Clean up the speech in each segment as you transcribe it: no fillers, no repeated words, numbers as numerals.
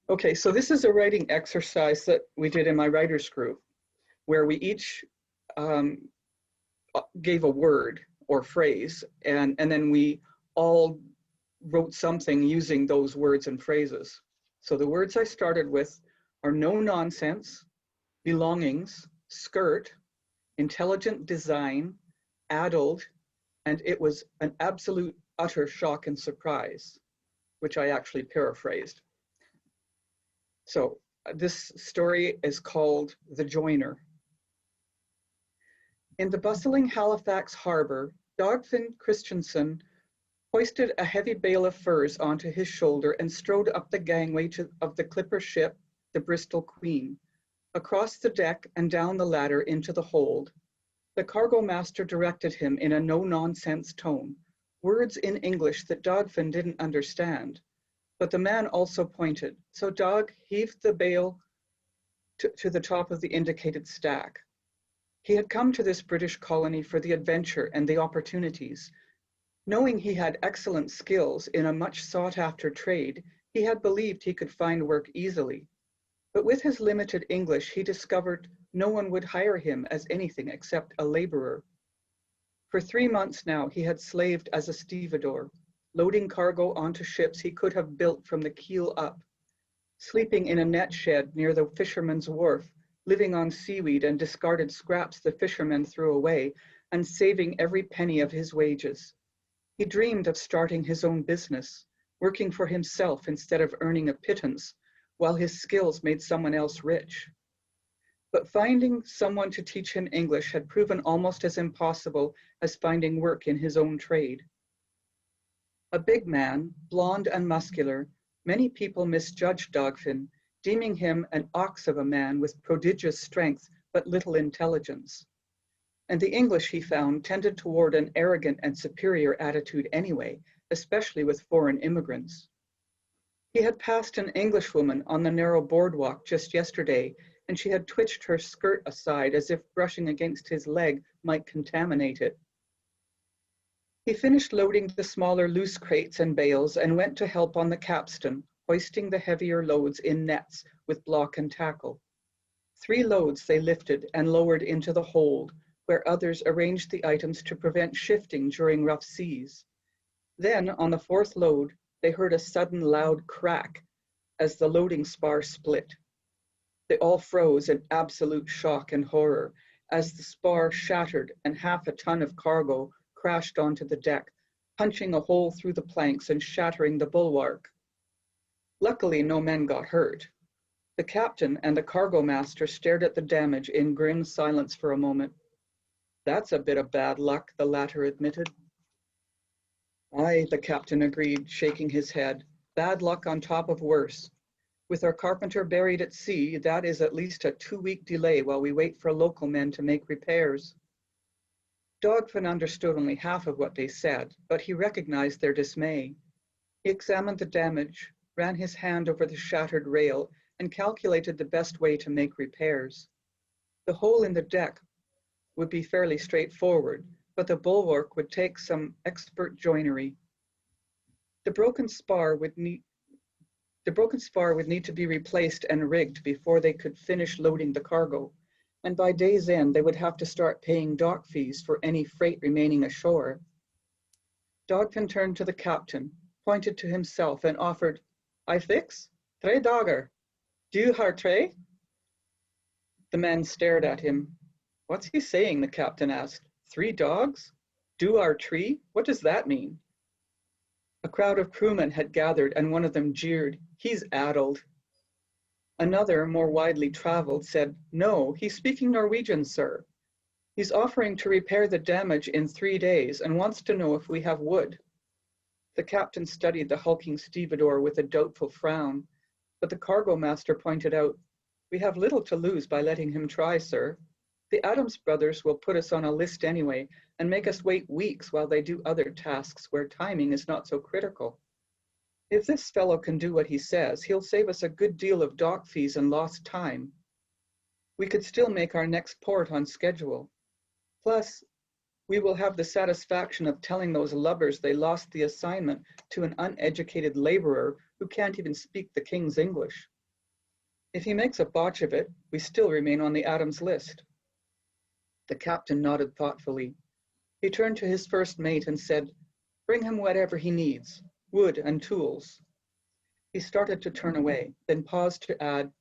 Okay, so this is a writing exercise that we did in my writer's group, where we each um, gave a word or phrase, and then we all wrote something using those words and phrases. So the words I started with are no nonsense, belongings, skirt, intelligent design, addled, and it was an absolute utter shock and surprise, which I actually paraphrased. So this story is called The Joiner. In the bustling Halifax harbor, Dagfinn Christensen hoisted a heavy bale of furs onto his shoulder and strode up the gangway of the clipper ship, the Bristol Queen, across the deck and down the ladder into the hold. The cargo master directed him in a no-nonsense tone, words in English that Dagfinn didn't understand. But the man also pointed, so Dag heaved the bale to the top of the indicated stack. He had come to this British colony for the adventure and the opportunities. Knowing he had excellent skills in a much sought-after trade, he had believed he could find work easily. But with his limited English, he discovered no one would hire him as anything except a laborer. For 3 months now, he had slaved as a stevedore, loading cargo onto ships he could have built from the keel up, sleeping in a net shed near the fisherman's wharf, living on seaweed and discarded scraps the fishermen threw away, and saving every penny of his wages. He dreamed of starting his own business, working for himself instead of earning a pittance, while his skills made someone else rich. But finding someone to teach him English had proven almost as impossible as finding work in his own trade. A big man, blond and muscular, many people misjudged Dagfinn, deeming him an ox of a man with prodigious strength but little intelligence. And the English, he found, tended toward an arrogant and superior attitude anyway, especially with foreign immigrants. He had passed an Englishwoman on the narrow boardwalk just yesterday, and she had twitched her skirt aside as if brushing against his leg might contaminate it. He finished loading the smaller loose crates and bales and went to help on the capstan, hoisting the heavier loads in nets with block and tackle. 3 loads they lifted and lowered into the hold, where others arranged the items to prevent shifting during rough seas. Then, on the 4th load, they heard a sudden loud crack as the loading spar split. They all froze in absolute shock and horror as the spar shattered and half a ton of cargo crashed onto the deck, punching a hole through the planks and shattering the bulwark. Luckily, no men got hurt. The captain and the cargo master stared at the damage in grim silence for a moment. "That's a bit of bad luck," the latter admitted. "Aye," the captain agreed, shaking his head. "Bad luck on top of worse. With our carpenter buried at sea, that is at least a 2-week delay while we wait for local men to make repairs." Dagfinn understood only half of what they said, but he recognized their dismay. He examined the damage, ran his hand over the shattered rail, and calculated the best way to make repairs. The hole in the deck would be fairly straightforward, but the bulwark would take some expert joinery. The broken spar would need to be replaced and rigged before they could finish loading the cargo, and by day's end they would have to start paying dock fees for any freight remaining ashore. Dagfinn turned to the captain, pointed to himself, and offered, "I fix? 3 dagar. Du har 3?" The man stared at him. "What's he saying?" the captain asked. 3 dogs? Du har 3? What does that mean?" A crowd of crewmen had gathered, and one of them jeered, "He's addled." Another, more widely traveled, said, "No, he's speaking Norwegian, sir. He's offering to repair the damage in 3 days and wants to know if we have wood." The captain studied the hulking stevedore with a doubtful frown, but the cargo master pointed out, "We have little to lose by letting him try, sir. The Adams brothers will put us on a list anyway and make us wait weeks while they do other tasks where timing is not so critical. If this fellow can do what he says, he'll save us a good deal of dock fees and lost time. We could still make our next port on schedule. Plus, we will have the satisfaction of telling those lubbers they lost the assignment to an uneducated laborer who can't even speak the king's English." If he makes a botch of it, we still remain on the Adams list. The captain nodded thoughtfully. He turned to his first mate and said, "Bring him whatever he needs, wood and tools." He started to turn away, then paused to add,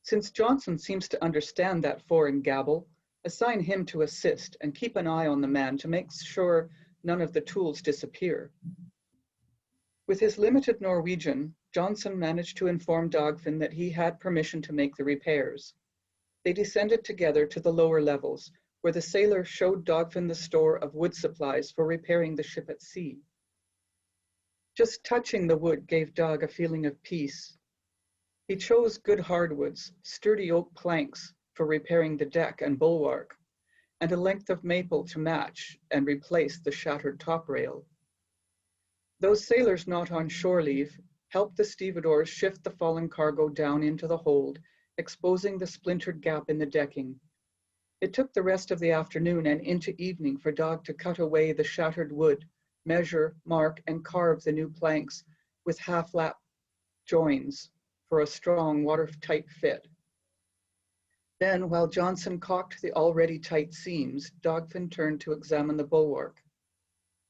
"Since Johnson seems to understand that foreign gabble, assign him to assist and keep an eye on the man to make sure none of the tools disappear." With his limited Norwegian, Johnson managed to inform Dagfinn that he had permission to make the repairs. They descended together to the lower levels, where the sailor showed Dagfinn the store of wood supplies for repairing the ship at sea. Just touching the wood gave Dag a feeling of peace. He chose good hardwoods, sturdy oak planks for repairing the deck and bulwark, and a length of maple to match and replace the shattered top rail. Those sailors not on shore leave helped the stevedores shift the fallen cargo down into the hold, exposing the splintered gap in the decking. It took the rest of the afternoon and into evening for Dag to cut away the shattered wood, measure, mark, and carve the new planks with half-lap joins for a strong, watertight fit. Then, while Johnson caulked the already tight seams, Dagfinn turned to examine the bulwark.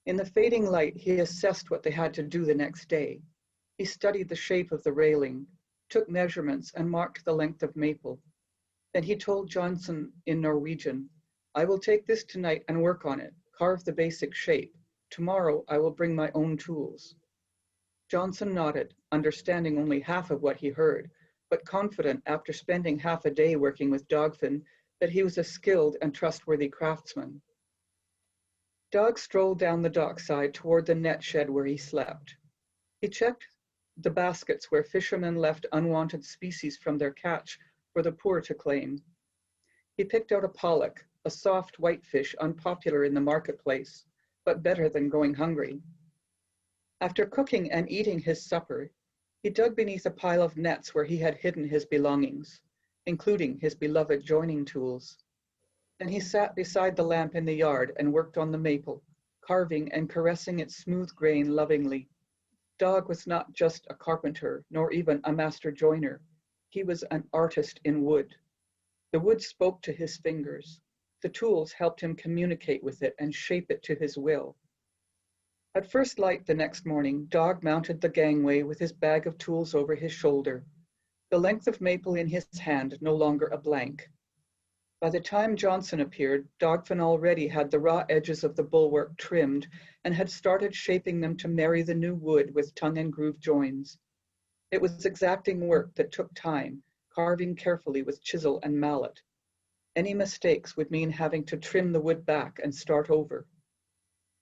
In the fading light, he assessed what they had to do the next day. He studied the shape of the railing, took measurements, and marked the length of maple. Then he told Johnson in Norwegian, "I will take this tonight and work on it, carve the basic shape. Tomorrow I will bring my own tools." Johnson nodded, understanding only half of what he heard, but confident after spending half a day working with Dagfinn that he was a skilled and trustworthy craftsman. Dag strolled down the dockside toward the net shed where he slept. He checked the baskets where fishermen left unwanted species from their catch for the poor to claim. He picked out a pollock, a soft whitefish unpopular in the marketplace, but better than going hungry. After cooking and eating his supper, he dug beneath a pile of nets where he had hidden his belongings, including his beloved joining tools. Then he sat beside the lamp in the yard and worked on the maple, carving and caressing its smooth grain lovingly. Dag was not just a carpenter, nor even a master joiner. He was an artist in wood. The wood spoke to his fingers. The tools helped him communicate with it and shape it to his will. At first light the next morning, Dag mounted the gangway with his bag of tools over his shoulder, the length of maple in his hand no longer a blank. By the time Johnson appeared, Dagfinn already had the raw edges of the bulwark trimmed and had started shaping them to marry the new wood with tongue and groove joins. It was exacting work that took time, carving carefully with chisel and mallet. Any mistakes would mean having to trim the wood back and start over.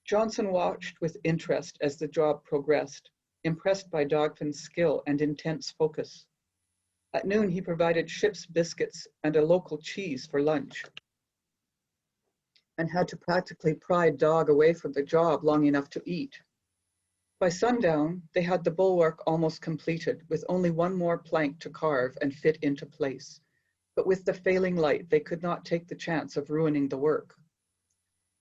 Johnson watched with interest as the job progressed, impressed by Dagfinn's skill and intense focus. At noon, he provided ship's biscuits and a local cheese for lunch, and had to practically pry Dag away from the job long enough to eat. By sundown, they had the bulwark almost completed, with only one more plank to carve and fit into place. But with the failing light, they could not take the chance of ruining the work.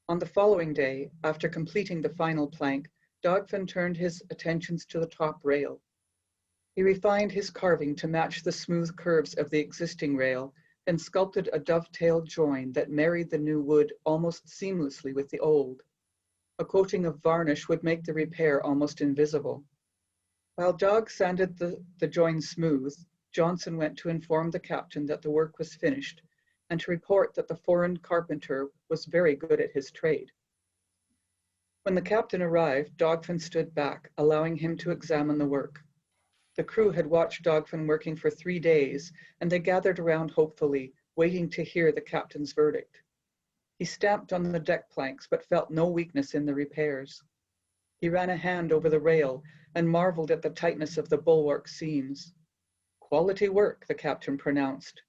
On the following day, after completing the final plank, Dagfinn turned his attentions to the top rail. He refined his carving to match the smooth curves of the existing rail, then sculpted a dovetailed join that married the new wood almost seamlessly with the old. A coating of varnish would make the repair almost invisible. While Dag sanded the join smooth, Johnson went to inform the captain that the work was finished and to report that the foreign carpenter was very good at his trade. When the captain arrived, Dagfinn stood back, allowing him to examine the work. The crew had watched Dagfinn working for 3 days, and they gathered around hopefully, waiting to hear the captain's verdict. He stamped on the deck planks, but felt no weakness in the repairs. He ran a hand over the rail and marveled at the tightness of the bulwark seams. "Quality work," the captain pronounced,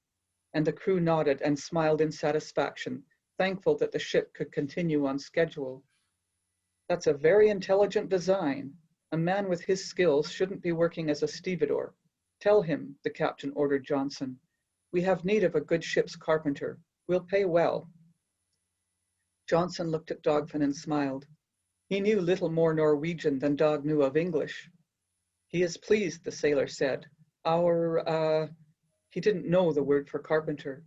and the crew nodded and smiled in satisfaction, thankful that the ship could continue on schedule. "That's a very intelligent design. A man with his skills shouldn't be working as a stevedore. Tell him," the captain ordered Johnson. "We have need of a good ship's carpenter. We'll pay well." Johnson looked at Dagfinn and smiled. He knew little more Norwegian than Dag knew of English. "He is pleased," the sailor said. He didn't know the word for carpenter.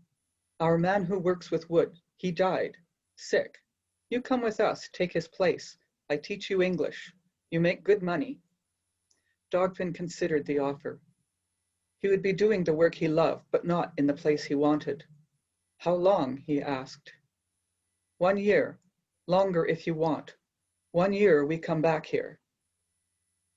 Our man who works with wood, he died, sick. You come with us, take his place. I teach you English. You make good money. Dogfin considered the offer. He would be doing the work he loved, but not in the place he wanted. How long? He asked. 1 year, longer if you want. 1 year we come back here.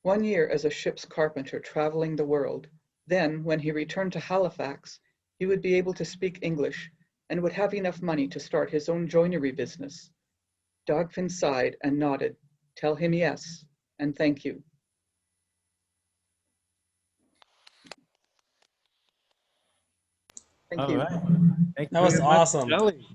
1 year as a ship's carpenter traveling the world. Then, when he returned to Halifax, he would be able to speak English and would have enough money to start his own joinery business. Dogfin sighed and nodded. Tell him yes, and thank you. Thank All you. right. Thank you That was very much, awesome. Shelley.